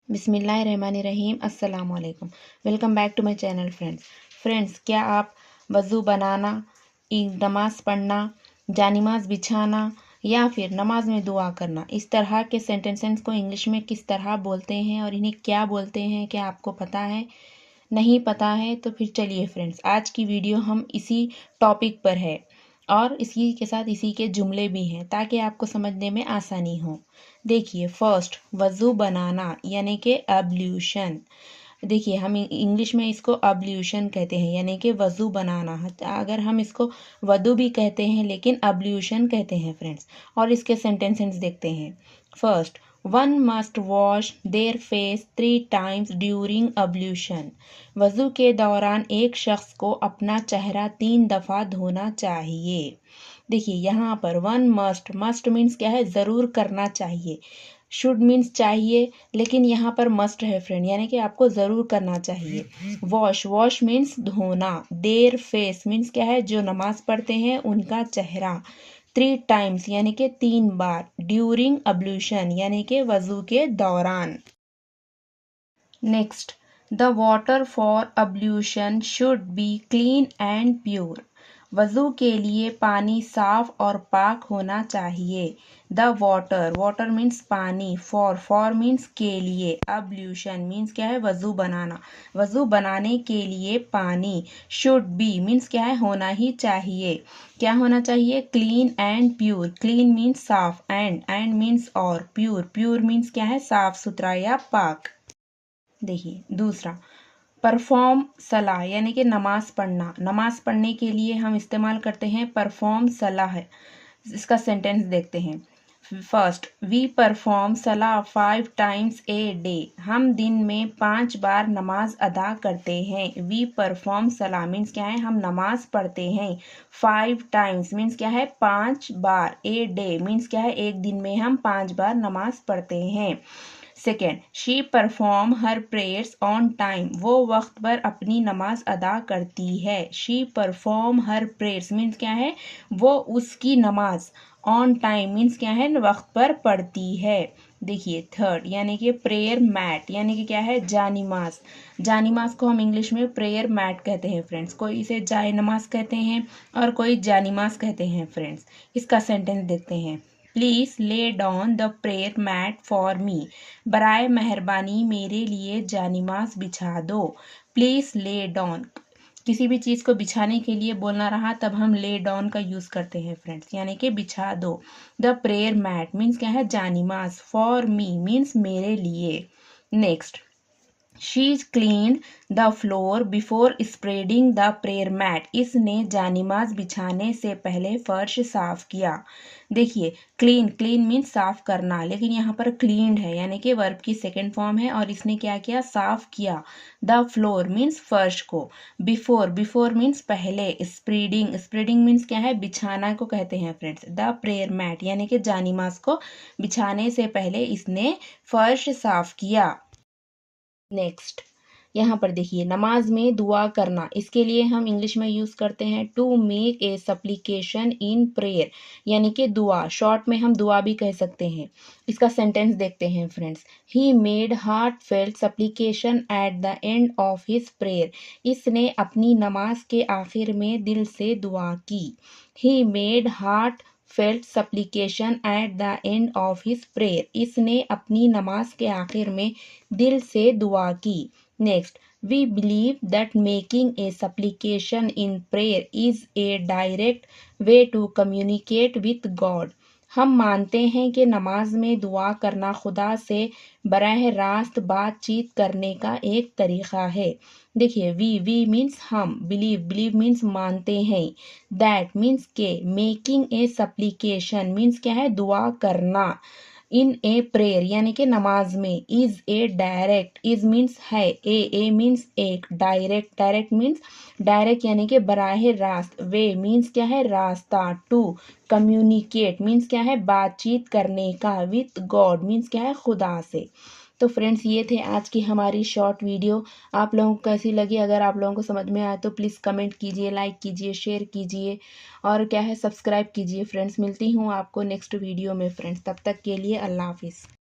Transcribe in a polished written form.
बिस्मिल्लाहिर्रहमानिर्रहीम अस्सलाम वालेकुम। Welcome back to my channel friends, क्या आप वज़ू बनाना, नमाज़ पढ़ना, जानिमाज़ बिछाना या फिर नमाज में दुआ करना, इस तरह के सेंटेंसेस को इंग्लिश में किस तरह बोलते हैं और इन्हें क्या बोलते हैं, क्या आपको पता है? नहीं पता है तो फिर चलिए फ्रेंड्स, आज की वीडियो हम इसी टॉपिक पर है और इसी के साथ इसी के जुमले भी हैं ताकि आपको समझने में आसानी हो। देखिए, फर्स्ट वज़ू बनाना यानी कि अब्ल्यूशन। देखिए, हम इंग्लिश में इसको अब्ल्यूशन कहते हैं यानी कि वज़ू बनाना। अगर हम इसको वदू भी कहते हैं लेकिन अब्ल्यूशन कहते हैं फ्रेंड्स। और इसके सेंटेंसेस देखते हैं। First, one must wash their face 3 times during ablution. वज़ू के दौरान एक शख्स को अपना चेहरा 3 दफ़ा धोना चाहिए। देखिए, यहाँ पर वन मस्ट मीन्स क्या है? ज़रूर करना चाहिए। शुड मीन्स चाहिए, लेकिन यहाँ पर मस्ट है फ्रेंड, यानी कि आपको ज़रूर करना चाहिए। वॉश मीन्स धोना। देयर फेस मीन्स क्या है? जो नमाज पढ़ते हैं उनका चेहरा। 3 times यानी कि 3 बार। ड्यूरिंग अब्ल्यूशन यानी कि वज़ू के दौरान। Next, the water for ablution should be clean and pure. वज़ू के लिए पानी साफ और पाक होना चाहिए। द वाटर मीन्स पानी, फॉर मीन्स के लिए, अब्ल्यूशन मीन्स क्या है? वज़ू बनाना। वज़ू बनाने के लिए पानी, शुड बी मीन्स क्या है? होना ही चाहिए। क्या होना चाहिए? Clean and pure. Clean means साफ, एंड मीन्स और, प्योर मीन्स क्या है? साफ सुथरा या पाक। देखिए, दूसरा, परफॉर्म सलाह यानी कि नमाज पढ़ना। नमाज पढ़ने के लिए हम इस्तेमाल करते हैं परफॉर्म सलाह। इसका सेंटेंस देखते हैं। फर्स्ट, वी परफॉर्म सलाह 5 times ए डे। हम दिन में 5 बार नमाज अदा करते हैं। वी परफॉर्म सलाह मीन्स क्या है? हम नमाज पढ़ते हैं। 5 times मीन्स क्या है? 5 बार। ए डे मीन्स क्या है? एक दिन में हम 5 बार नमाज पढ़ते हैं। Second, she perform her prayers on time. वो वक्त पर अपनी नमाज अदा करती है। She perform her prayers means क्या है? वो उसकी नमाज ऑन टाइम मीन्स क्या है? वक्त पर पढ़ती है। देखिए, थर्ड, यानी कि प्रेयर मैट यानी कि क्या है? जानिमाज। जानिमाज को हम इंग्लिश में प्रेयर मैट कहते हैं फ्रेंड्स। कोई इसे जाय नमाज कहते हैं और कोई जानिमाज कहते हैं फ्रेंड्स। इसका सेंटेंस देखते हैं। Please lay down the prayer mat for me. बराए मेहरबानी मेरे लिए जानिमाज बिछा दो। प्लीज ले डाउन, किसी भी चीज़ को बिछाने के लिए बोलना रहा तब हम ले डाउन का यूज़ करते हैं फ्रेंड्स, यानी कि बिछा दो। द प्रेयर मैट मीन्स क्या है? जानिमाज। फॉर मी मीन्स मेरे लिए। Next, she cleaned the floor before spreading the prayer mat. इसने जानिमाज बिछाने से पहले फर्श साफ किया। देखिए, क्लीन मीन्स साफ करना, लेकिन यहाँ पर क्लीन्ड है यानी कि वर्ब की सेकेंड फॉर्म है और इसने क्या किया? साफ किया। द फ्लोर मीन्स फर्श को। बिफोर मीन्स पहले। स्प्रेडिंग मीन्स क्या है? बिछाना को कहते हैं फ्रेंड्स। द प्रेयर मैट यानी कि जानिमाज को बिछाने से पहले इसने फर्श साफ किया। नेक्स्ट, यहाँ पर देखिए, नमाज में दुआ करना, इसके लिए हम इंग्लिश में यूज़ करते हैं to make a supplication in prayer यानी कि दुआ। शॉर्ट में हम दुआ भी कह सकते हैं। इसका सेंटेंस देखते हैं friends. He made heart felt supplication at the end of his prayer. इसने अपनी नमाज के आखिर में दिल से दुआ की। He made heart felt supplication at the end of his prayer. इसने अपनी नमाज के आखिर में दिल से दुआ की। Next, we believe that making a supplication in prayer is a direct way to communicate with God. हम मानते हैं कि नमाज में दुआ करना खुदा से बराह रास्त बातचीत करने का एक तरीक़ा है। देखिए, वी मीन्स हम, बिलीव मीन्स मानते हैं, दैट मीन्स के, मेकिंग ए सप्लीकेशन मीन्स क्या है? दुआ करना, इन ए प्रेयर यानी कि नमाज में, is a direct, is means है, ए मीन्स एक, डायरेक्ट मीन्स डायरेक्ट यानी कि बराह रास्त, वे मीन्स क्या है? रास्ता, टू कम्युनिकेट मीन्स क्या है? बातचीत करने का, विथ गॉड मीन्स क्या है? खुदा से। तो फ्रेंड्स, ये थे आज की हमारी शॉर्ट वीडियो। आप लोगों को कैसी लगी? अगर आप लोगों को समझ में आए तो प्लीज़ कमेंट कीजिए, लाइक कीजिए, शेयर कीजिए और क्या है? सब्सक्राइब कीजिए फ्रेंड्स। मिलती हूँ आपको नेक्स्ट वीडियो में फ्रेंड्स। तब तक के लिए अल्लाह हाफिज़।